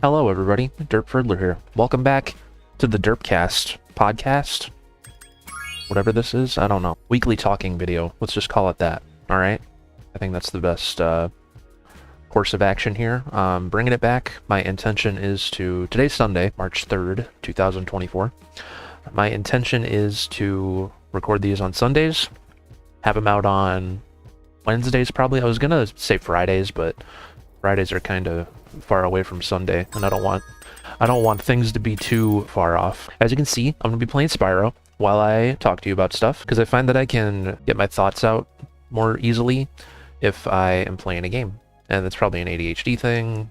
Hello everybody, Derp here. Welcome back to the DerpCast podcast. Whatever this is, I don't know. Weekly talking video, let's just call it that, alright? I think that's the best course of action here. Bringing it back, my intention is to... Today's Sunday, March 3rd, 2024. My intention is to record these on Sundays, have them out on Wednesdays probably. I was gonna say Fridays, but Fridays are kind of far away from Sunday, and I don't want things to be too far off. As you can see, I'm gonna be playing Spyro while I talk to you about stuff, because I find that I can get my thoughts out more easily if I am playing a game. And that's probably an ADHD thing.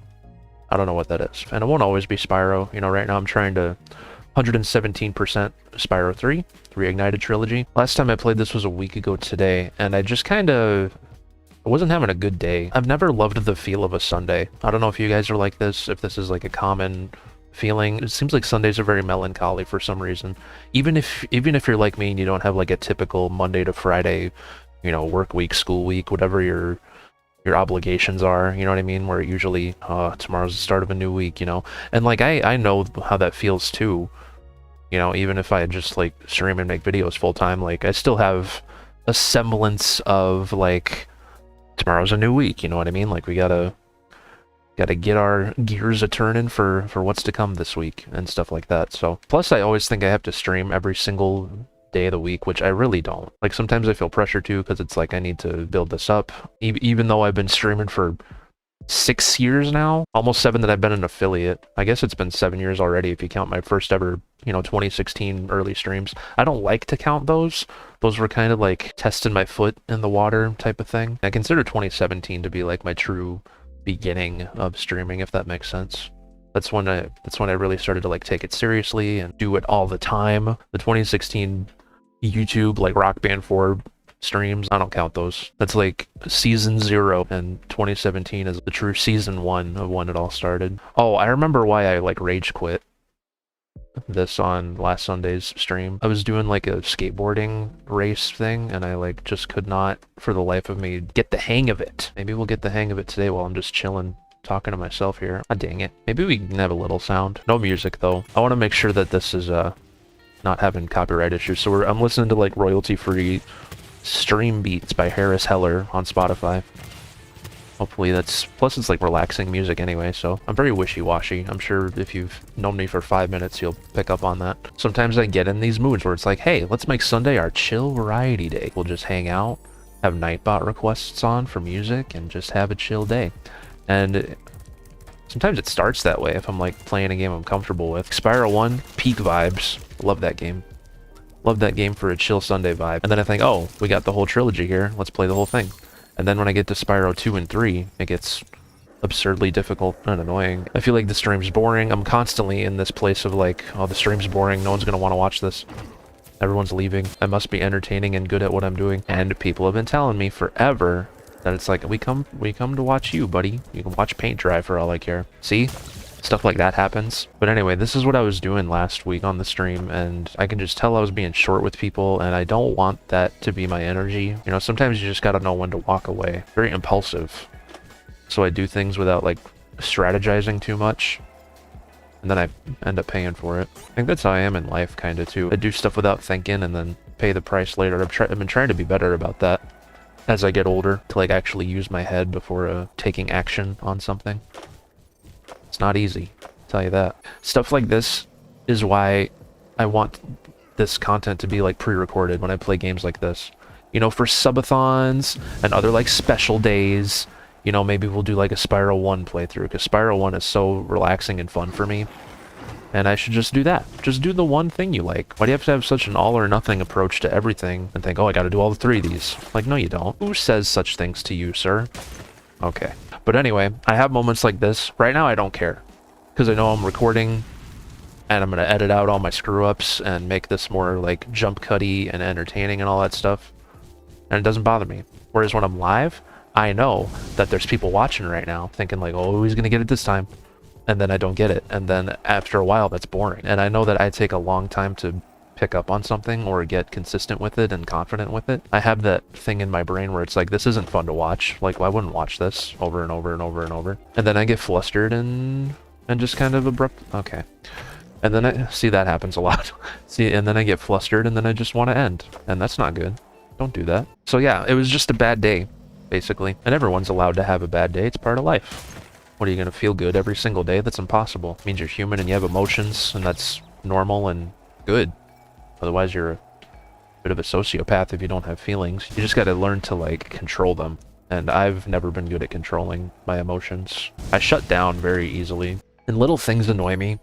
I don't know what that is. And it won't always be Spyro. You know, right now I'm trying to 117% Spyro 3 Reignited Trilogy. Last time I played this was a week ago today, and I just I wasn't having a good day. I've never loved the feel of a Sunday. I don't know if you guys are like this, if this is like a common feeling. It seems like Sundays are very melancholy for some reason. Even if you're like me and you don't have like a typical Monday to Friday, you know, work week, school week, whatever your obligations are, you know what I mean? Where usually, tomorrow's the start of a new week, you know? And like, I know how that feels too. You know, even if I just like stream and make videos full time, like I still have a semblance of like, tomorrow's a new week, you know what I mean? Like we gotta get our gears a-turning for what's to come this week and stuff like that. So plus I always think I have to stream every single day of the week, which I really don't. Like sometimes I feel pressure too, because it's like I need to build this up, even though I've been streaming for 6 years now, almost 7 that I've been an affiliate. I guess it's been 7 years already if you count my first ever, you know, 2016 early streams. I don't like to count those. Those were kind of like testing my foot in the water type of thing. I consider 2017 to be like my true beginning of streaming, if that makes sense. That's when I really started to like take it seriously and do it all the time. The 2016 YouTube like Rock Band 4 streams, I don't count those. That's like season 0, and 2017 is the true season 1 of when it all started. Oh, I remember why I like rage quit this on last Sunday's stream. I was doing like a skateboarding race thing, and I like just could not for the life of me get the hang of it. Maybe we'll get the hang of it today while I'm just chilling talking to myself here. Ah, dang it. Maybe we can have a little sound. No music though. I want to make sure that this is not having copyright issues. So I'm listening to like royalty-free stream beats by Harris Heller on Spotify. Hopefully that's... Plus it's like relaxing music anyway, so I'm very wishy-washy. I'm sure if you've known me for 5 minutes, you'll pick up on that. Sometimes I get in these moods where it's like, hey, let's make Sunday our chill variety day. We'll just hang out, have Nightbot requests on for music, and just have a chill day. And sometimes it starts that way if I'm like playing a game I'm comfortable with. Spyro 1, peak vibes. Love that game. Love that game for a chill Sunday vibe. And then I think, oh, we got the whole trilogy here. Let's play the whole thing. And then when I get to Spyro 2 and 3, it gets absurdly difficult and annoying. I feel like the stream's boring. I'm constantly in this place of like, oh, the stream's boring. No one's gonna want to watch this. Everyone's leaving. I must be entertaining and good at what I'm doing. And people have been telling me forever that it's like, we come to watch you, buddy. You can watch paint dry for all I care. See? Stuff like that happens. But anyway, this is what I was doing last week on the stream, and I can just tell I was being short with people, and I don't want that to be my energy. You know, sometimes you just gotta know when to walk away. Very impulsive. So I do things without, like, strategizing too much, and then I end up paying for it. I think that's how I am in life, kind of, too. I do stuff without thinking, and then pay the price later. I've been trying to be better about that as I get older, to, like, actually use my head before taking action on something. It's not easy, I'll tell you that. Stuff like this is why I want this content to be like pre-recorded when I play games like this. You know, for subathons and other like special days, you know, maybe we'll do like a Spyro 1 playthrough, because Spyro 1 is so relaxing and fun for me. And I should just do that. Just do the one thing you like. Why do you have to have such an all or nothing approach to everything and think, oh, I gotta do all the 3 of these? Like, no you don't. Who says such things to you, sir? Okay. But anyway, I have moments like this. Right now, I don't care. Because I know I'm recording, and I'm going to edit out all my screw-ups and make this more, like, jump-cutty and entertaining and all that stuff. And it doesn't bother me. Whereas when I'm live, I know that there's people watching right now thinking, like, oh, he's going to get it this time. And then I don't get it. And then after a while, that's boring. And I know that I take a long time to pick up on something or get consistent with it and confident with it. I have that thing in my brain where it's like, this isn't fun to watch. Like, well, I wouldn't watch this over and over and over and over. And then I get flustered and and just kind of abrupt. Okay. And then I see that happens a lot. See, and then I get flustered and then I just want to end. And that's not good. Don't do that. So yeah, it was just a bad day, basically. And everyone's allowed to have a bad day. It's part of life. What are you going to feel good every single day? That's impossible. It means you're human and you have emotions, and that's normal and good. Otherwise, you're a bit of a sociopath if you don't have feelings. You just got to learn to, like, control them. And I've never been good at controlling my emotions. I shut down very easily. And little things annoy me.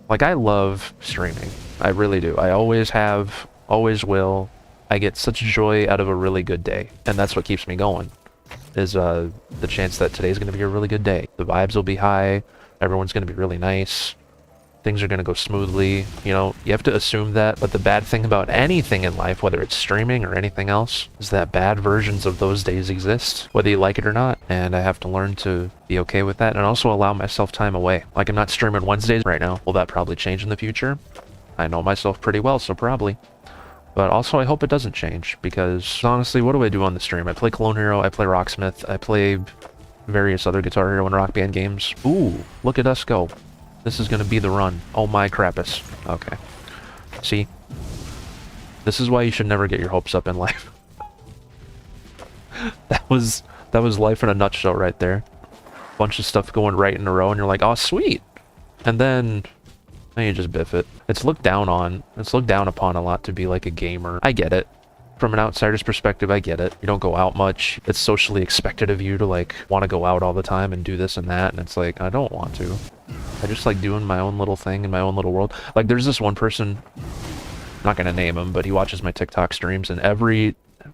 Like, I love streaming. I really do. I always have, always will. I get such joy out of a really good day. And that's what keeps me going, is the chance that today's going to be a really good day. The vibes will be high. Everyone's going to be really nice. Things are going to go smoothly. You know, you have to assume that. But the bad thing about anything in life, whether it's streaming or anything else, is that bad versions of those days exist, whether you like it or not. And I have to learn to be okay with that and also allow myself time away. Like, I'm not streaming Wednesdays right now. Will that probably change in the future? I know myself pretty well, so probably. But also, I hope it doesn't change, because honestly, what do I do on the stream? I play Clone Hero, I play Rocksmith, I play various other Guitar Hero and Rock Band games. Ooh, look at us go. This is gonna be the run. Oh my crapus. Okay. See? This is why you should never get your hopes up in life. That was life in a nutshell right there. Bunch of stuff going right in a row, and you're like, oh sweet! And then you just biff it. It's looked down on. It's looked down upon a lot to be like a gamer. I get it. From an outsider's perspective, I get it. You don't go out much. It's socially expected of you to, like, want to go out all the time and do this and that, and it's like, I don't want to. I just like doing my own little thing in my own little world. Like, there's this one person, I'm not gonna name him, but he watches my TikTok streams, and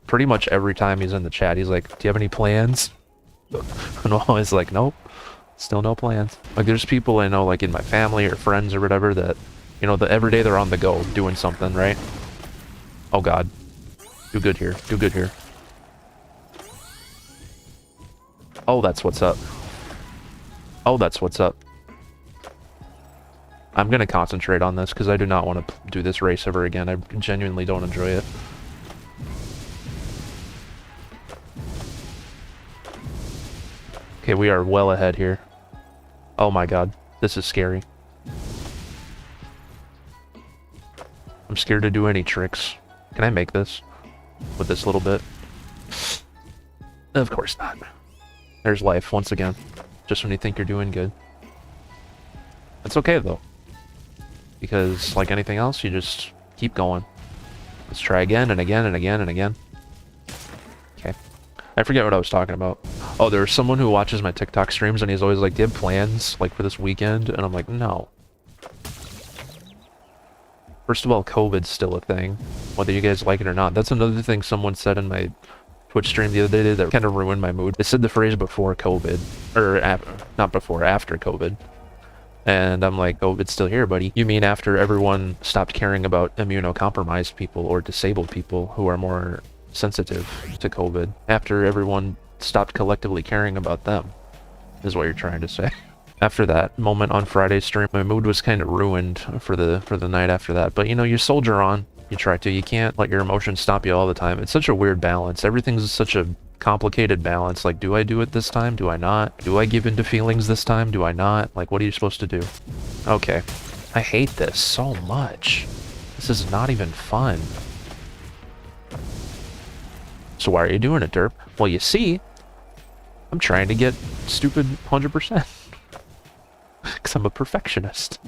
pretty much every time he's in the chat, he's like, do you have any plans? And I'm always like, nope. Still no plans. Like, there's people I know, like in my family or friends or whatever, that, you know, every day they're on the go doing something, right? Oh god. Do good here. Do good here. Oh, that's what's up. Oh, that's what's up. I'm gonna concentrate on this because I do not want to do this race ever again. I genuinely don't enjoy it. Okay, we are well ahead here. Oh my god, this is scary. I'm scared to do any tricks. Can I make this? With this little bit? Of course not. There's life, once again. Just when you think you're doing good. It's okay, though. Because, like anything else, you just keep going. Let's try again, and again, and again, and again. Okay. I forget what I was talking about. Oh, there's someone who watches my TikTok streams, and he's always like, do you have plans, like, for this weekend? And I'm like, no. First of all, COVID's still a thing, whether you guys like it or not. That's another thing someone said in my Twitch stream the other day that kind of ruined my mood. They said the phrase before COVID, or not before, after COVID. And I'm like, oh, it's still here, buddy. You mean after everyone stopped caring about immunocompromised people or disabled people who are more sensitive to COVID? After everyone stopped collectively caring about them, is what you're trying to say. After that moment on Friday's stream, my mood was kind of ruined for the night after that. But, you know, you soldier on. You try to. You can't let your emotions stop you all the time. It's such a weird balance. Everything's such a complicated balance. Like, do I do it this time? Do I not? Do I give into feelings this time? Do I not? Like, what are you supposed to do? Okay. I hate this so much. This is not even fun. So why are you doing it, Derp? Well, you see, I'm trying to get stupid 100%. Because I'm a perfectionist.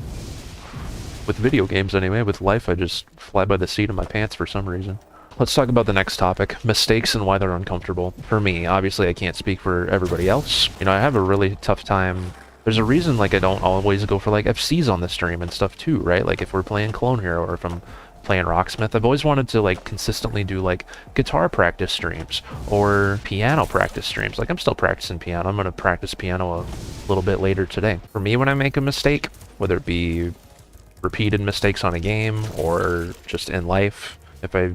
With video games anyway. With life, I just fly by the seat of my pants for some reason. Let's talk about the next topic. Mistakes and why they're uncomfortable. For me, obviously I can't speak for everybody else. You know, I have a really tough time. There's a reason, like, I don't always go for, like, FCs on the stream and stuff too, right? Like, if we're playing Clone Hero or if I'm playing Rocksmith, I've always wanted to, like, consistently do, like, guitar practice streams or piano practice streams. Like, I'm still practicing piano. I'm going to practice piano a little bit later today. For me, when I make a mistake, whether it be repeated mistakes on a game or just in life, if I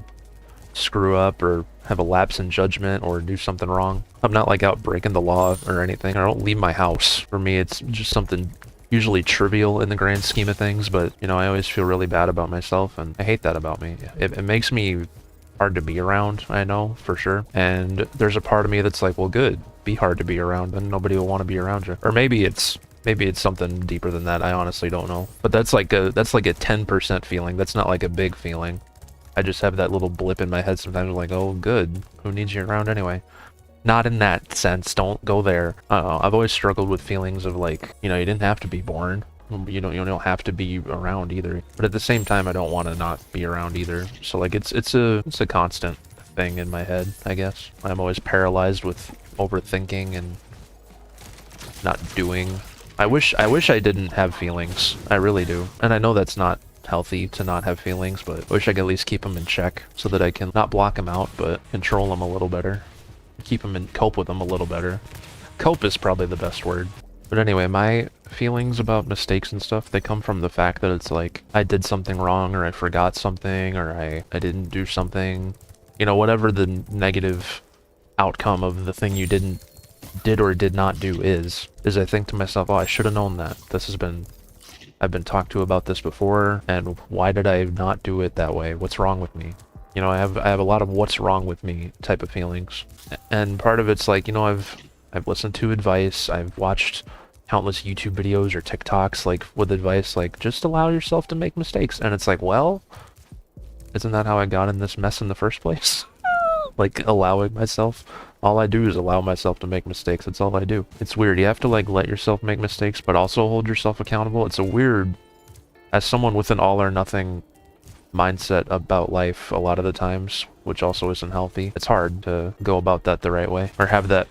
screw up or have a lapse in judgment or do something wrong, I'm not, like, out breaking the law or anything. I don't leave my house. For me, it's just something usually trivial in the grand scheme of things, but, you know, I always feel really bad about myself, and I hate that about me. It makes me hard to be around, I know, for sure. And there's a part of me that's like, well, good, be hard to be around, then nobody will want to be around you. Or maybe it's Maybe it's something deeper than that. I honestly don't know. But that's like a 10% feeling. That's not like a big feeling. I just have that little blip in my head sometimes like, oh, good. Who needs you around anyway? Not in that sense. Don't go there. I don't know. I've always struggled with feelings of like, you didn't have to be born. You don't have to be around either. But at the same time, I don't want to not be around either. So like it's a constant thing in my head, I guess. I'm always paralyzed with overthinking and not doing. I wish I didn't have feelings. I really do. And I know that's not healthy to not have feelings, but I wish I could at least keep them in check so that I can not block them out, but control them a little better. Keep them and cope with them a little better. Cope is probably the best word. But anyway, my feelings about mistakes and stuff, they come from the fact that it's like I did something wrong, or I forgot something, or I didn't do something. Whatever the negative outcome of the thing you did or did not do is I think to myself, oh, I should have known that. I've been talked to about this before, and why did I not do it that way? What's wrong with me? I have a lot of what's wrong with me type of feelings. And part of it's like, I've listened to advice, I've watched countless YouTube videos or TikToks like with advice like just allow yourself to make mistakes, and it's like, well, isn't that how I got in this mess in the first place? Like allowing myself, all I do is allow myself to make mistakes. That's all I do. It's weird. You have to like let yourself make mistakes but also hold yourself accountable. It's a weird, as someone with an all or nothing mindset about life a lot of the times, which also isn't healthy, it's hard to go about that the right way or have that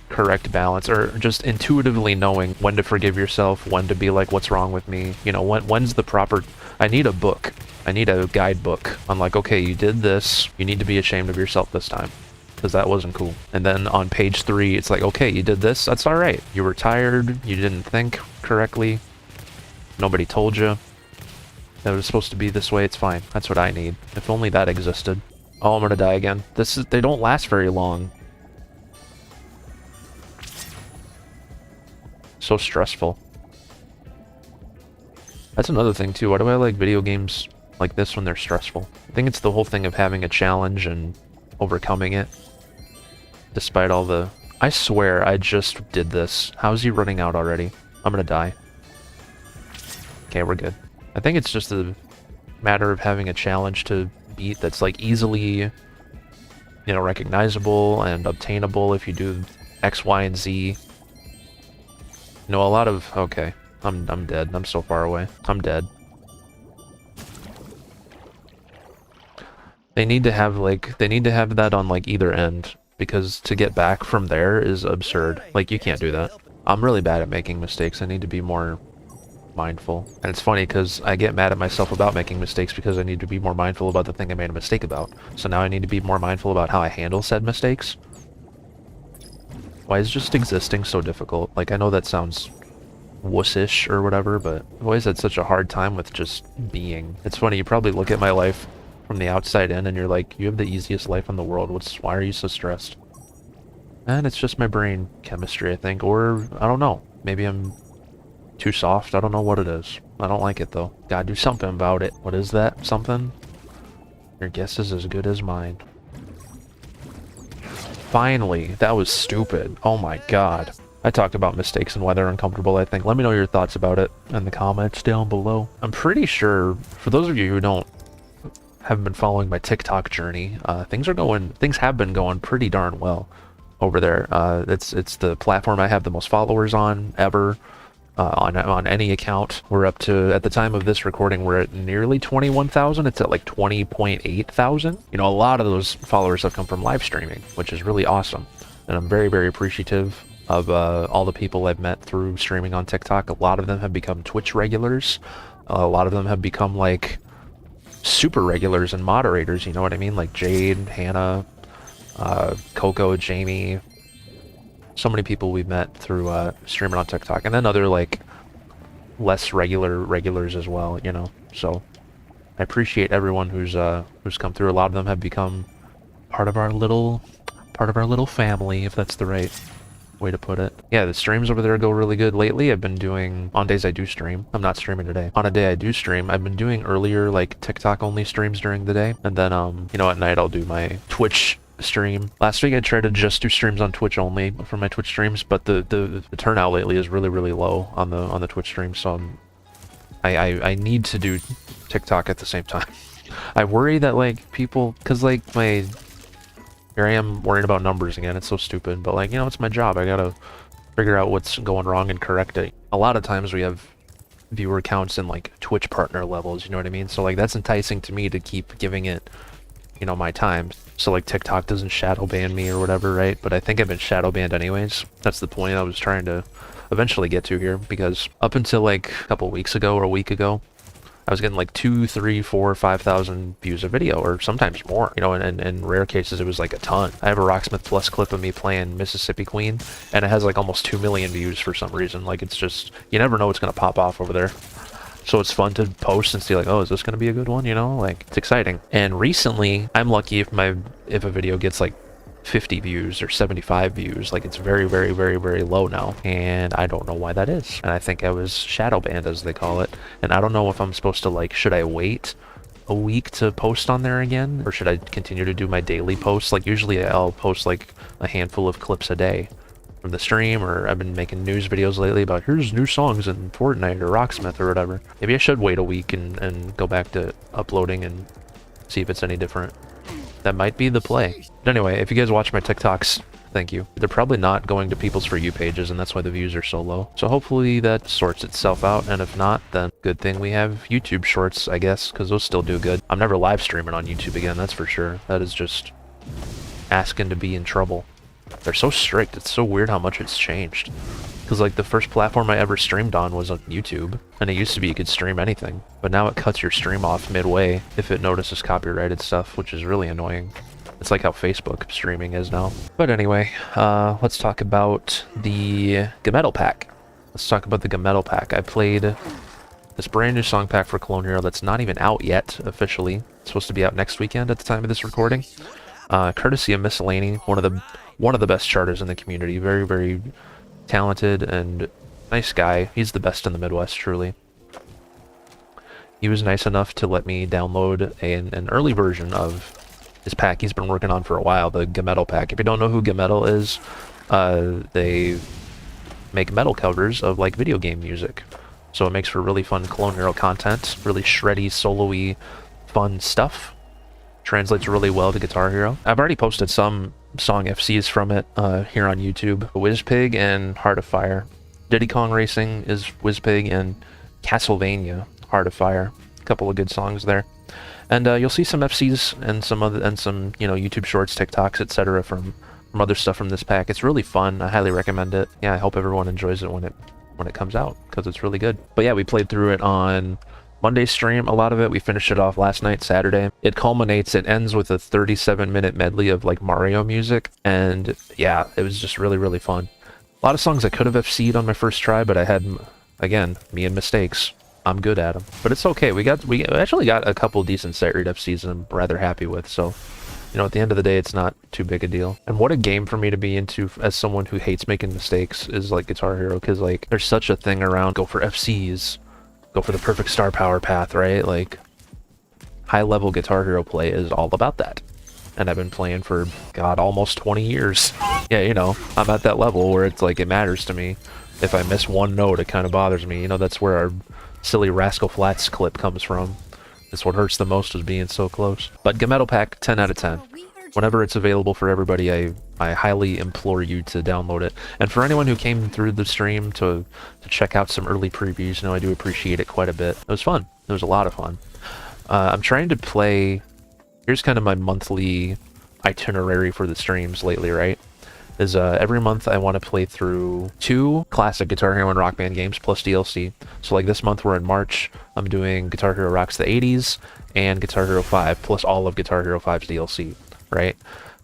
correct balance, or just intuitively knowing when to forgive yourself, when to be like, what's wrong with me? When's the proper... I need a book. I need a guidebook on like, okay, you did this, you need to be ashamed of yourself this time because that wasn't cool. And then on page 3 it's like, okay, you did this, that's all right. You were tired, you didn't think correctly, nobody told you that it was supposed to be this way, it's fine. That's what I need. If only that existed. Oh, I'm gonna die again. They don't last very long. So stressful. That's another thing too. Why do I like video games like this when they're stressful? I think it's the whole thing of having a challenge and overcoming it. Despite all the... I swear I just did this. How's he running out already? I'm gonna die. Okay, we're good. I think it's just a matter of having a challenge to beat that's like easily, recognizable and obtainable if you do X, Y, and Z. A lot of... Okay. I'm dead. I'm so far away. I'm dead. They need to have that on like either end, because to get back from there is absurd. Like, you can't do that. I'm really bad at making mistakes. I need to be more mindful. And it's funny because I get mad at myself about making mistakes because I need to be more mindful about the thing I made a mistake about. So now I need to be more mindful about how I handle said mistakes. Why is just existing so difficult? Like, I know that sounds wussish or whatever, but I've always had such a hard time with just being. It's funny, you probably look at my life from the outside in and you're like, you have the easiest life in the world. Why are you so stressed? And it's just my brain chemistry, I think. Or, I don't know. Maybe I'm too soft. I don't know what it is. I don't like it, though. Gotta do something about it. What is that? Something? Your guess is as good as mine. Finally! That was stupid. Oh my god. I talked about mistakes and why they're uncomfortable, I think. Let me know your thoughts about it in the comments down below. I'm pretty sure, for those of you who haven't been following my TikTok journey, things have been going pretty darn well over there. It's the platform I have the most followers on ever, on any account. We're up to, at the time of this recording, we're at nearly 21,000. It's at like 20.8 thousand. A lot of those followers have come from live streaming, which is really awesome. And I'm very, very appreciative of all the people I've met through streaming on TikTok. A lot of them have become Twitch regulars. A lot of them have become like super regulars and moderators, you know what I mean? Like Jade, Hannah, Coco, Jamie. So many people we've met through streaming on TikTok. And then other like less regulars as well, So I appreciate everyone who's come through. A lot of them have become part of our little family, if that's the right way to put it. Yeah, the streams over there go really good. Lately, I've been doing, on days I do stream, I'm not streaming today. On a day I do stream, I've been doing earlier, like, TikTok-only streams during the day. And then, at night I'll do my Twitch stream. Last week I tried to just do streams on Twitch only for my Twitch streams, but the turnout lately is really low on the Twitch stream, so I need to do TikTok at the same time. I worry that like people, cause like here I am worrying about numbers again. It's so stupid, but like, you know, it's my job. I gotta figure out what's going wrong and correct it. A lot of times we have viewer counts in like Twitch partner levels, you know what I mean? So like that's enticing to me to keep giving it, you know, my time. So like TikTok doesn't shadow ban me or whatever, right? But I think I've been shadow banned anyways. That's the point I was trying to eventually get to here, because up until like a couple weeks ago or a week ago, I was getting like 2, 3, 4, 5,000 views a video, or sometimes more, you know, and in rare cases it was like a ton. I have a Rocksmith Plus clip of me playing Mississippi Queen, and it has like almost 2 million views for some reason. Like, it's just, you never know what's gonna pop off over there. So it's fun to post and see like, oh, is this gonna be a good one, you know? Like, it's exciting. And recently, I'm lucky if a video gets like 50 views or 75 views. Like, it's very low now, and I don't know why that is. And I think I was shadow banned, as they call it, and I don't know if I'm supposed to, like, should I wait a week to post on there again, or should I continue to do my daily posts? Like, usually I'll post like a handful of clips a day from the stream, or I've been making news videos lately about here's new songs in Fortnite or Rocksmith or whatever. Maybe I should wait a week and go back to uploading and see if it's any different. That might be the play. But anyway, if you guys watch my TikToks, thank you. They're probably not going to people's For You pages, and that's why the views are so low. So hopefully that sorts itself out, and if not, then good thing we have YouTube Shorts, I guess, because those still do good. I'm never live streaming on YouTube again, that's for sure. That is just asking to be in trouble. They're so strict. It's so weird how much it's changed. Because like the first platform I ever streamed on was on YouTube, and it used to be you could stream anything, but now it cuts your stream off midway if it notices copyrighted stuff, which is really annoying. It's like how Facebook streaming is now. But anyway, let's talk about the Gametal pack. Let's talk about the Gametal pack. I played this brand new song pack for Clone Hero that's not even out yet officially. It's supposed to be out next weekend at the time of this recording. Courtesy of Miscellany, one of the best charters in the community. Very talented and nice guy. He's the best in the Midwest, truly. He was nice enough to let me download an early version of his pack he's been working on for a while, the Gametal pack. If you don't know who Gametal is, they make metal covers of like video game music. So it makes for really fun Clone Hero content, really shreddy, solo-y, fun stuff. Translates really well to Guitar Hero. I've already posted some song FCs from it here on YouTube. Whizpig and Heart of Fire. Diddy Kong Racing is Whizpig, and Castlevania, Heart of Fire. A couple of good songs there. And you'll see some FCs and some you know, YouTube Shorts, TikToks, etc. from other stuff from this pack. It's really fun. I highly recommend it. Yeah, I hope everyone enjoys it when it comes out, because it's really good. But yeah, we played through it on Monday's stream, a lot of it. We finished it off last night, Saturday. It ends with a 37-minute medley of like Mario music, and yeah, it was just really fun. A lot of songs I could have FC'd on my first try, but I had, again, me and mistakes. I'm good at them, but it's okay. We actually got a couple decent sight read FCs I'm rather happy with, so you know, at the end of the day, it's not too big a deal. And what a game for me to be into as someone who hates making mistakes is like Guitar Hero, because like there's such a thing around go for FCs, go for the perfect star power path, right? Like, high-level Guitar Hero play is all about that. And I've been playing for, God, almost 20 years. Yeah, you know, I'm at that level where it's like, it matters to me. If I miss one note, it kind of bothers me. You know, that's where our silly Rascal Flatts clip comes from. That's what hurts the most, is being so close. But Gametal Pack, 10 out of 10. Whenever it's available for everybody, I highly implore you to download it. And for anyone who came through the stream to check out some early previews, you know, I do appreciate it quite a bit. It was fun. It was a lot of fun. I'm trying to play... Here's kind of my monthly itinerary for the streams lately, right? Is every month I want to play through 2 classic Guitar Hero and Rock Band games plus DLC. So like this month we're in March, I'm doing Guitar Hero Rocks the 80s and Guitar Hero 5 plus all of Guitar Hero 5's DLC, right?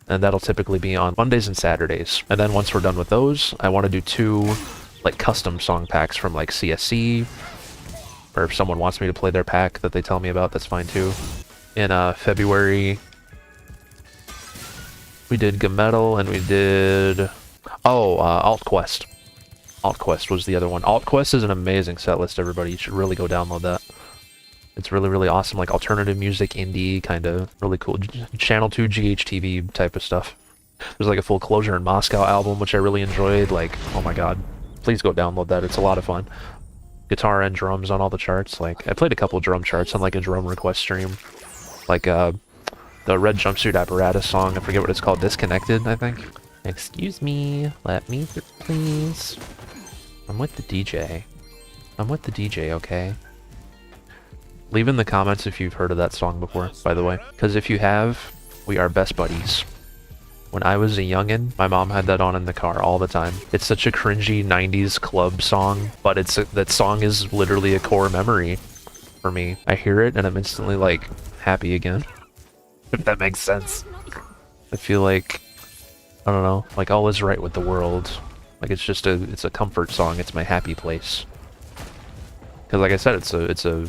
And that'll typically be on Mondays and Saturdays. And then once we're done with those, I want to do 2 like custom song packs from like CSC, or if someone wants me to play their pack that they tell me about, that's fine too. In February, we did Gametal, and we did... Oh, Alt Quest. Alt Quest was the other one. Alt Quest is an amazing set list, everybody. You should really go download that. It's really, really awesome, like alternative music, indie, kind of really cool. Channel 2 GHTV type of stuff. There's like a full Closure in Moscow album, which I really enjoyed. Like, oh my god. Please go download that. It's a lot of fun. Guitar and drums on all the charts. Like, I played a couple drum charts on like a drum request stream. Like, the Red Jumpsuit Apparatus song. I forget what it's called. Disconnected, I think. Excuse me. Let me through, please. I'm with the DJ. I'm with the DJ, okay? Leave in the comments if you've heard of that song before, by the way. Because if you have, we are best buddies. When I was a youngin', my mom had that on in the car all the time. It's such a cringy 90s club song, but that song is literally a core memory for me. I hear it and I'm instantly like happy again. If that makes sense. I feel like, I don't know, like all is right with the world. Like it's a comfort song. It's my happy place. Because like I said, it's a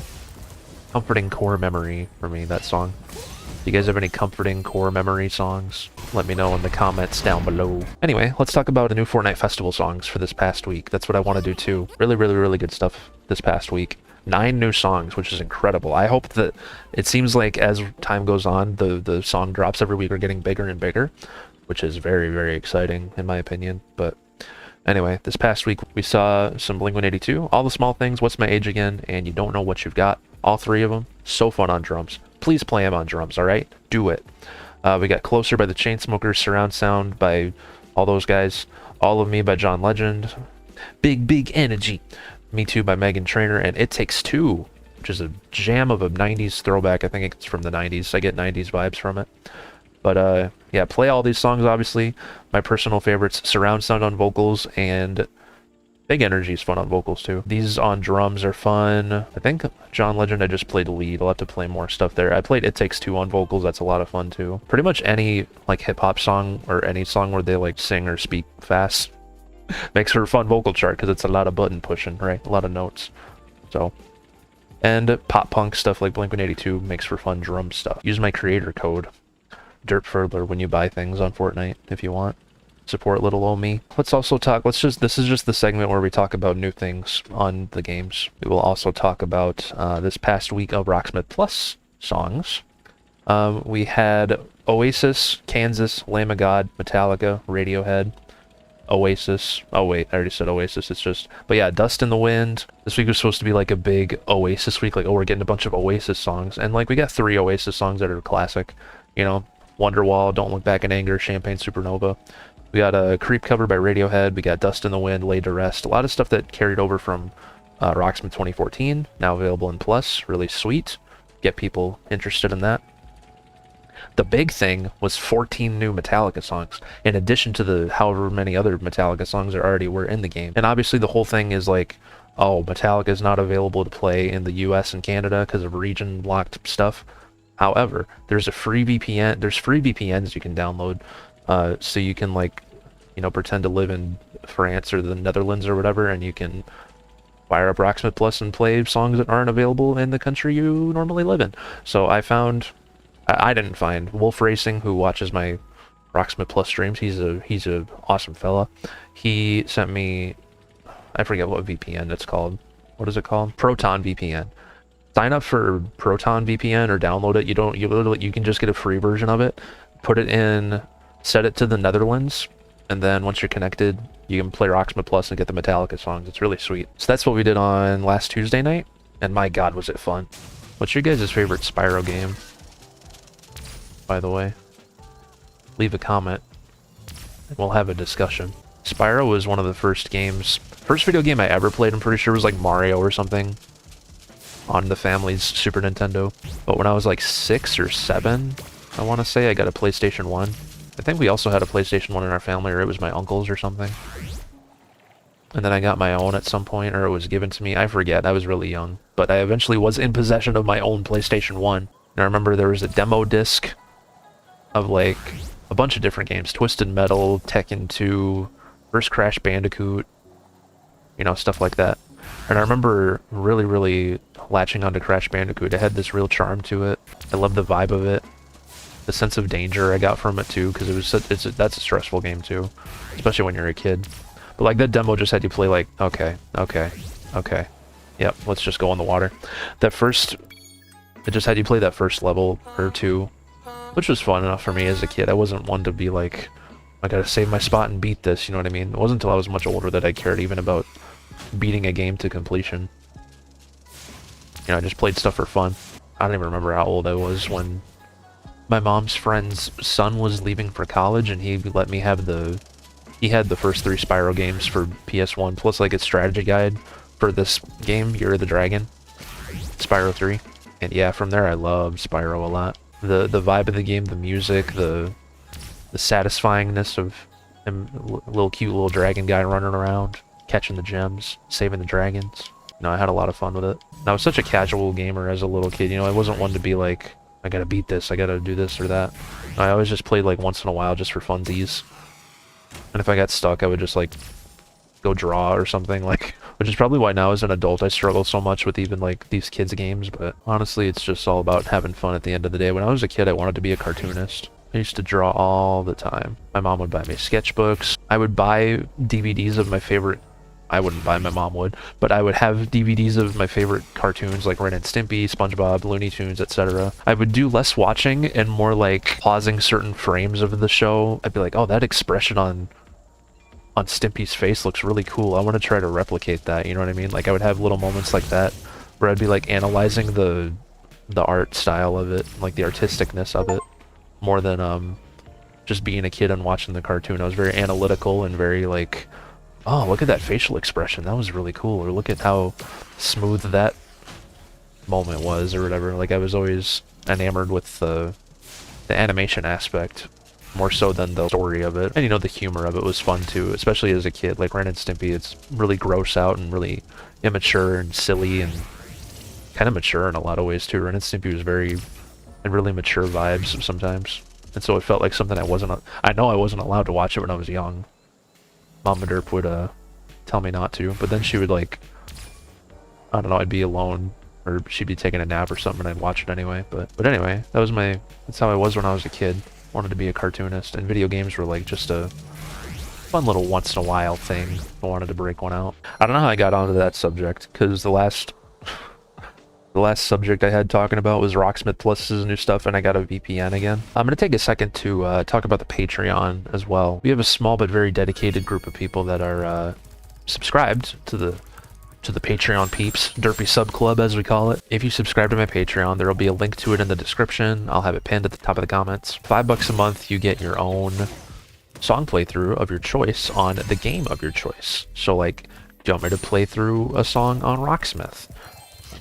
comforting core memory for me, that song. You guys have any comforting core memory songs? Let me know in the comments down below. Anyway, let's talk about the new Fortnite Festival songs for this past week. That's what I want to do too. Really, really, really good stuff this past week. 9 new songs, which is incredible. I hope that it seems like as time goes on, the song drops every week are getting bigger and bigger, which is very, very exciting in my opinion. But anyway, this past week we saw some Blink-182, All the Small Things, What's My Age Again, and You Don't Know What You've Got. All 3 of them. So fun on drums. Please play them on drums, alright? Do it. We got Closer by the Chainsmokers, Surround Sound by all those guys, All of Me by John Legend, Big Big Energy, Me Too by Meghan Trainor, and It Takes Two, which is a jam of a 90s throwback. I think it's from the 90s. I get 90s vibes from it. But yeah, play all these songs, obviously. My personal favorites, Surround Sound on vocals, and Big Energy is fun on vocals too. These on drums are fun. I think John Legend, I just played lead. I'll have to play more stuff there. I played It Takes Two on vocals. That's a lot of fun too. Pretty much any like hip hop song or any song where they like sing or speak fast makes for a fun vocal chart because it's a lot of button pushing, right? A lot of notes. So, and pop punk stuff like Blink-182 makes for fun drum stuff. Use my creator code, DerpFurther, when you buy things on Fortnite if you want. Support little old me. Let's also talk, this is just the segment where we talk about new things on the games. We will also talk about this past week of Rocksmith Plus songs. We had Oasis, Kansas, Lamb of God, Metallica, Radiohead, Oasis. Oh wait, I already said Oasis. It's just, but yeah, Dust in the Wind. This week was supposed to be like a big Oasis week. Like, oh, we're getting a bunch of Oasis songs, and like we got 3 Oasis songs that are classic. You know, Wonderwall, Don't Look Back in Anger, Champagne Supernova. We got a Creep cover by Radiohead. We got Dust in the Wind, Laid to Rest. A lot of stuff that carried over from Rocksmith 2014. Now available in Plus. Really sweet. Get people interested in that. The big thing was 14 new Metallica songs, in addition to the however many other Metallica songs there already were in the game. And obviously the whole thing is like, oh, Metallica is not available to play in the US and Canada because of region-locked stuff. However, there's free VPNs you can download. So you can, like, you know, pretend to live in France or the Netherlands or whatever, and you can fire up Rocksmith Plus and play songs that aren't available in the country you normally live in. So I didn't find Wolf Racing, who watches my Rocksmith Plus streams. He's a awesome fella. He sent me, I forget what VPN it's called. What is it called? Proton VPN. Sign up for Proton VPN or download it. You can just get a free version of it. Put it in. Set it to the Netherlands, and then once you're connected, you can play Rocksmith Plus and get the Metallica songs. It's really sweet. So that's what we did on last Tuesday night, and my god, was it fun. What's your guys' favorite Spyro game, by the way? Leave a comment, and we'll have a discussion. Spyro was one of the first video game I ever played. I'm pretty sure it was like Mario or something on the family's Super Nintendo. But when I was like 6 or 7, I want to say, I got a PlayStation 1. I think we also had a PlayStation 1 in our family, or it was my uncle's or something. And then I got my own at some point, or it was given to me. I forget. I was really young. But I eventually was in possession of my own PlayStation 1. And I remember there was a demo disc of, like, a bunch of different games. Twisted Metal, Tekken 2, first Crash Bandicoot, you know, stuff like that. And I remember really, really latching onto Crash Bandicoot. It had this real charm to it. I loved the vibe of it. The sense of danger I got from it too, because that's a stressful game too, especially when you're a kid. But like that demo just had you play like, okay, yep, let's just go in the water. That first It just had you play that first level or two, which was fun enough for me as a kid. I wasn't one to be like, I gotta save my spot and beat this, you know what I mean? It wasn't until I was much older that I cared even about beating a game to completion. You know, I just played stuff for fun. I don't even remember how old I was when my mom's friend's son was leaving for college, and he let me have he had the first 3 Spyro games for PS1, plus like a strategy guide for this game, Year of the Dragon, Spyro 3. And yeah, from there I loved Spyro a lot. The vibe of the game, the music, the satisfyingness of him, little cute little dragon guy running around, catching the gems, saving the dragons. No, I had a lot of fun with it. And I was such a casual gamer as a little kid, you know, I wasn't one to be like, I gotta beat this, I gotta do this or that. I always just played like once in a while just for funsies. And if I got stuck, I would just like go draw or something, like, which is probably why now as an adult I struggle so much with even like these kids games, but honestly it's just all about having fun at the end of the day. When I was a kid I wanted to be a cartoonist. I used to draw all the time. My mom would buy me sketchbooks. I would buy DVDs of my favorite, I wouldn't buy, my mom would, but I would have DVDs of my favorite cartoons like Ren and Stimpy, SpongeBob, Looney Tunes, etc. I would do less watching and more like pausing certain frames of the show. I'd be like, oh, that expression on Stimpy's face looks really cool. I want to try to replicate that, you know what I mean? Like I would have little moments like that where I'd be like analyzing the art style of it, like the artisticness of it, more than just being a kid and watching the cartoon. I was very analytical and very like, oh, look at that facial expression, that was really cool, or look at how smooth that moment was, or whatever. Like I was always enamored with the animation aspect more so than the story of it. And you know, the humor of it was fun too, especially as a kid. Like Ren and Stimpy, it's really gross out and really immature and silly and kind of mature in a lot of ways too. Ren and Stimpy was had really mature vibes sometimes, and so it felt like something I know I wasn't allowed to watch it when I was young. Mama Derp would tell me not to, but then she would like, I don't know, I'd be alone or she'd be taking a nap or something and I'd watch it anyway. But anyway, that's how I was when I was a kid. Wanted to be a cartoonist, and video games were like just a fun little once in a while thing. I wanted to break one out. I don't know how I got onto that subject, because the last subject I had talking about was Rocksmith Plus's new stuff, and I got a VPN again. I'm going to take a second to talk about the Patreon as well. We have a small but very dedicated group of people that are subscribed to the Patreon peeps, Derpy Sub Club as we call it. If you subscribe to my Patreon, there will be a link to it in the description. I'll have it pinned at the top of the comments. $5 a month, you get your own song playthrough of your choice on the game of your choice. So like, do you want me to play through a song on Rocksmith?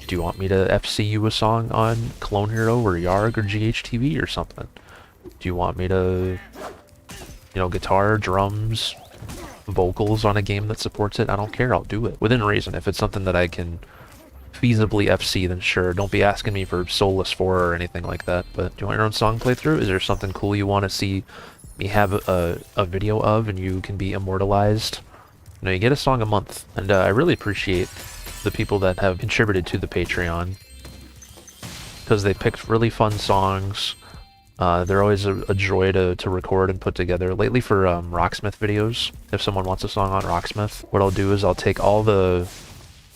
Do you want me to FC you a song on Clone Hero or Yarg or GHTV or something? Do you want me to, you know, guitar, drums, vocals on a game that supports it? I don't care, I'll do it within reason. If it's something that I can feasibly FC, then sure. Don't be asking me for Soulless 4 or anything like that. But do you want your own song playthrough? Is there something cool you want to see me have a video of and you can be immortalized? You know, you get a song a month, and I really appreciate the people that have contributed to the Patreon, because they picked really fun songs. They're always a joy to record and put together. Lately for Rocksmith videos, if someone wants a song on Rocksmith, what I'll do is I'll take all the,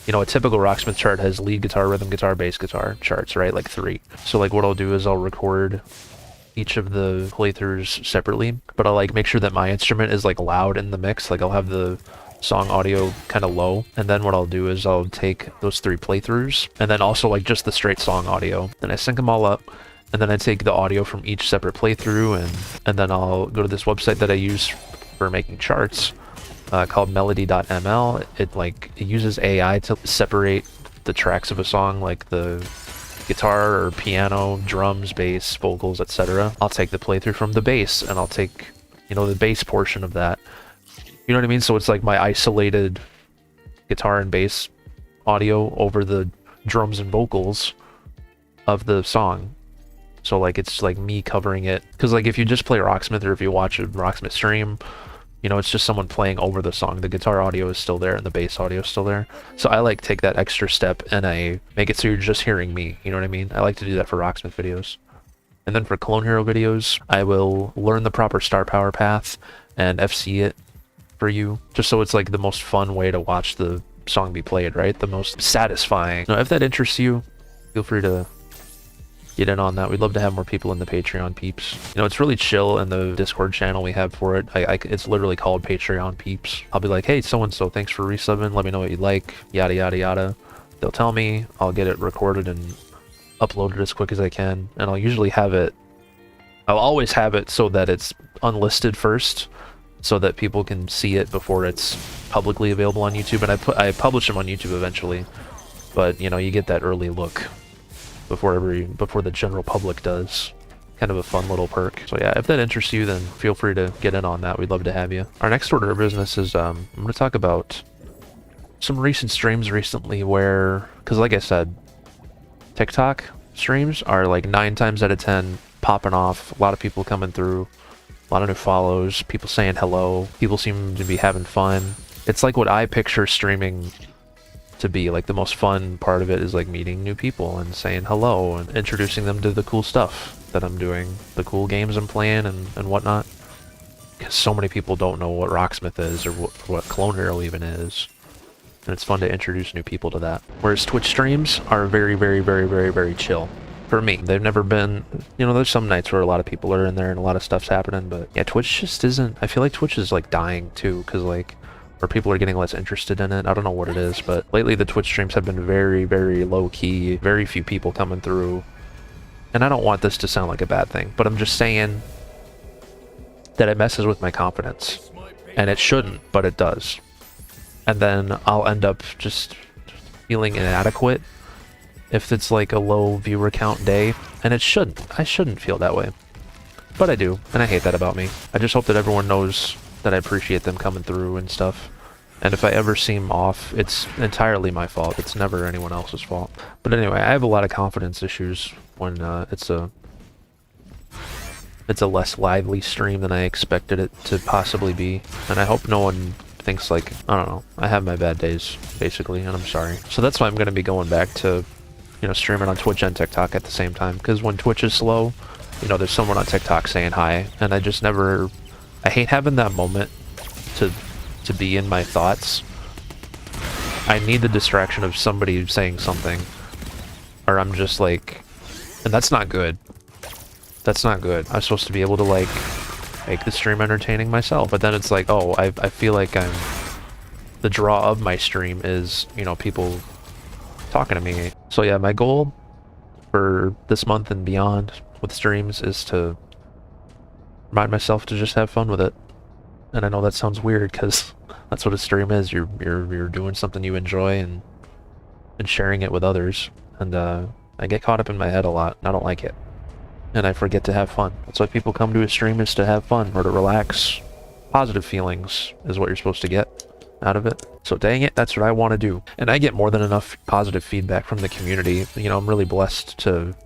you know, a typical Rocksmith chart has lead guitar, rhythm guitar, bass guitar charts, right? Like 3. So like what I'll do is I'll record each of the playthroughs separately, but I'll like make sure that my instrument is like loud in the mix. Like I'll have the song audio kind of low, and then what I'll do is I'll take those 3 playthroughs and then also like just the straight song audio, then I sync them all up. And then I take the audio from each separate playthrough, and then I'll go to this website that I use for making charts called melody.ml. It uses AI to separate the tracks of a song, like the guitar or piano, drums, bass, vocals, etc. I'll take the playthrough from the bass, and I'll take, you know, the bass portion of that. You know what I mean? So it's like my isolated guitar and bass audio over the drums and vocals of the song. So like it's like me covering it, because like if you just play Rocksmith or if you watch a Rocksmith stream, you know, it's just someone playing over the song. The guitar audio is still there and the bass audio is still there. So I like take that extra step and I make it so you're just hearing me, you know what I mean? I like to do that for Rocksmith videos. And then for Clone Hero videos, I will learn the proper star power path and FC it for you, just so it's like the most fun way to watch the song be played, right? The most satisfying. Now, if that interests you, feel free to get in on that. We'd love to have more people in the Patreon peeps. You know, it's really chill in the Discord channel we have for it. It's literally called Patreon peeps. I'll be like, hey, so-and-so, thanks for resubbing. Let me know what you like, yada, yada, yada. They'll tell me, I'll get it recorded and uploaded as quick as I can. And I'll usually have it, I'll always have it so that it's unlisted first, so that people can see it before it's publicly available on YouTube. And I publish them on YouTube eventually, but you know, you get that early look before the general public does. Kind of a fun little perk. So yeah, if that interests you, then feel free to get in on that. We'd love to have you. Our next order of business is I'm going to talk about some recent streams recently where, because like I said, TikTok streams are like 9 times out of 10 popping off. A lot of people coming through, a lot of new follows, people saying hello, people seem to be having fun. It's like what I picture streaming to be. Like the most fun part of it is like meeting new people and saying hello and introducing them to the cool stuff that I'm doing, the cool games I'm playing and whatnot. Because so many people don't know what Rocksmith is or what Clone Hero even is. And it's fun to introduce new people to that. Whereas Twitch streams are very, very, very, very, very chill. For me, they've never been, you know, there's some nights where a lot of people are in there and a lot of stuff's happening, but yeah, Twitch just isn't, I feel like Twitch is like dying too, because like, or people are getting less interested in it. I don't know what it is, but lately the Twitch streams have been very, very low-key, very few people coming through. And I don't want this to sound like a bad thing, but I'm just saying that it messes with my confidence. And it shouldn't, but it does. And then I'll end up just feeling inadequate if it's like a low viewer count day, and it shouldn't. I shouldn't feel that way. But I do, and I hate that about me. I just hope that everyone knows that I appreciate them coming through and stuff. And if I ever seem off, it's entirely my fault. It's never anyone else's fault. But anyway, I have a lot of confidence issues when it's a less lively stream than I expected it to possibly be. And I hope no one thinks like, I don't know, I have my bad days, basically, and I'm sorry. So that's why I'm going to be going back to, you know, streaming on Twitch and TikTok at the same time. Because when Twitch is slow, you know, there's someone on TikTok saying hi, and I just never, I hate having that moment to be in my thoughts. I need the distraction of somebody saying something, or I'm just like, and that's not good. That's not good. I'm supposed to be able to like make the stream entertaining myself, but then it's like, oh, I feel like the draw of my stream is, you know, people talking to me. So yeah, my goal for this month and beyond with streams is to remind myself to just have fun with it. And I know that sounds weird because that's what a stream is. You're doing something you enjoy and sharing it with others. And I get caught up in my head a lot, and I don't like it. And I forget to have fun. That's why people come to a stream, is to have fun or to relax. Positive feelings is what you're supposed to get out of it. So dang it, that's what I want to do. And I get more than enough positive feedback from the community. You know, I'm really blessed to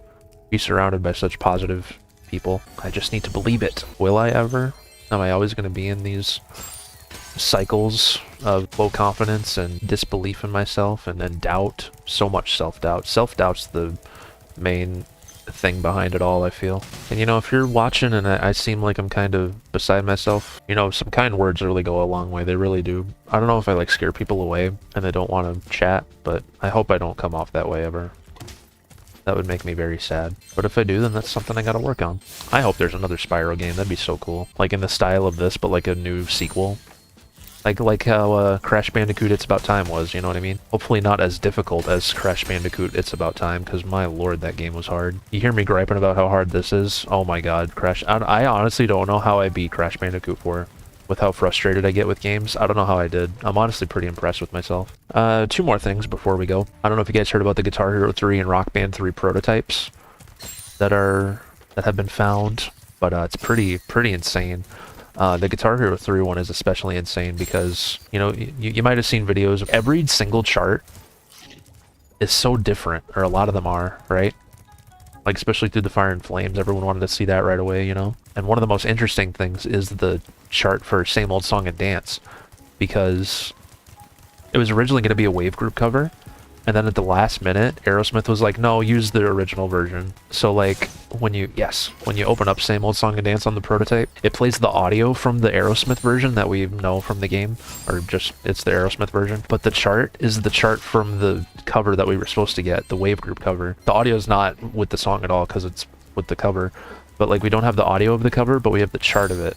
be surrounded by such positive people. I just need to believe it. Will I ever? Am I always going to be in these cycles of low confidence and disbelief in myself and then doubt? So much self-doubt. Self-doubt's the main thing behind it all, I feel. And you know, if you're watching and I seem like I'm kind of beside myself, you know, some kind words really go a long way. They really do. I don't know if I like scare people away and they don't want to chat, but I hope I don't come off that way ever. That would make me very sad. But if I do, then that's something I gotta work on. I hope there's another Spyro game. That'd be so cool. Like in the style of this, but like a new sequel. Like how Crash Bandicoot It's About Time was, you know what I mean? Hopefully not as difficult as Crash Bandicoot It's About Time, because my lord, that game was hard. You hear me griping about how hard this is? Oh my god, I honestly don't know how I beat Crash Bandicoot 4. With how frustrated I get with games. I don't know how I did. I'm honestly pretty impressed with myself. 2 more things before we go. I don't know if you guys heard about the Guitar Hero 3 and Rock Band 3 prototypes that have been found, but it's pretty insane. The Guitar Hero 3 one is especially insane because, you know, you might have seen videos of every single chart is so different, or a lot of them are, right? Like, especially through the Fire and Flames, everyone wanted to see that right away, you know? And one of the most interesting things is the chart for Same Old Song and Dance, because it was originally going to be a Wave Group cover, And then at the last minute, Aerosmith was like, no, use the original version. So like when you open up Same Old Song and Dance on the prototype, it plays the audio from the Aerosmith version that we know from the game, or just it's the Aerosmith version. But the chart is the chart from the cover that we were supposed to get, the Wave Group cover. The audio is not with the song at all because it's with the cover. But like we don't have the audio of the cover, but we have the chart of it.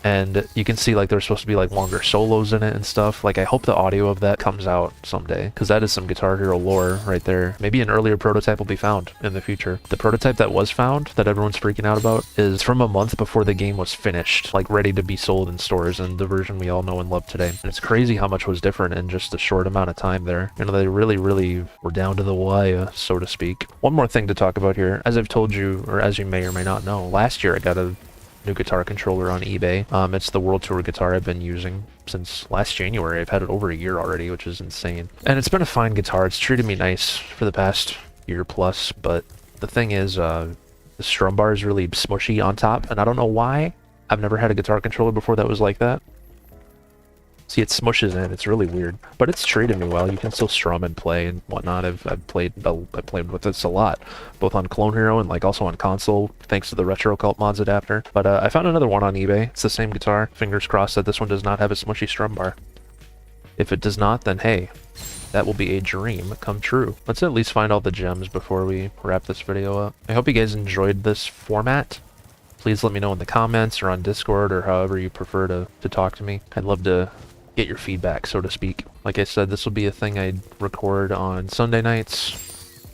And you can see like there's supposed to be like longer solos in it and stuff. Like I hope the audio of that comes out someday, because that is some Guitar Hero lore right there. Maybe an earlier prototype will be found in the future. The prototype that was found that everyone's freaking out about is from a month before the game was finished, like ready to be sold in stores, and the version we all know and love today. And it's crazy how much was different in just a short amount of time there. You know, they really were down to the wire, so to speak. One more thing to talk about here. As I've told you, or as you may or may not know, last year I got a new guitar controller on eBay. It's the World Tour guitar I've been using since last January. I've had it over a year already, which is insane. And it's been a fine guitar. It's treated me nice for the past year plus, but the thing is, the strum bar is really smushy on top, and I don't know why. I've never had a guitar controller before that was like that. See, it smushes in. It's really weird, but it's treated me well. You can still strum and play and whatnot. I've played with this a lot, both on Clone Hero and like also on console, thanks to the Retro Cult Mods adapter. But I found another one on eBay. It's the same guitar. Fingers crossed that this one does not have a smushy strum bar. If it does not, then hey, that will be a dream come true. Let's at least find all the gems before we wrap this video up. I hope you guys enjoyed this format. Please let me know in the comments or on Discord or however you prefer to talk to me. I'd love to get your feedback, so to speak. Like I said, this will be a thing I'd record on Sunday nights,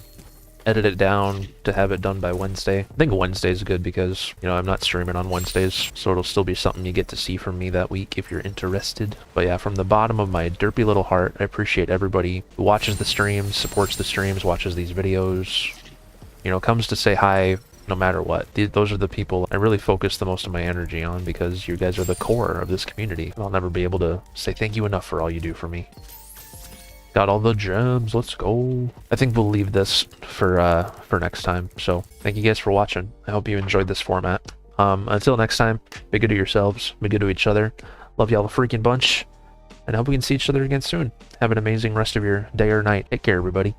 edit it down to have it done by Wednesday. I think Wednesday's good because, you know, I'm not streaming on Wednesdays, so it'll still be something you get to see from me that week if you're interested. But yeah, from the bottom of my derpy little heart, I appreciate everybody who watches the streams, supports the streams, watches these videos, you know, comes to say hi no matter what. Those are the people I really focus the most of my energy on, because you guys are the core of this community. I'll never be able to say thank you enough for all you do for me. Got all the gems, let's go. I think we'll leave this for next time. So thank you guys for watching. I hope you enjoyed this format. Until next time, be good to yourselves, be good to each other. Love y'all a freaking bunch, and I hope we can see each other again soon. Have an amazing rest of your day or night. Take care, everybody.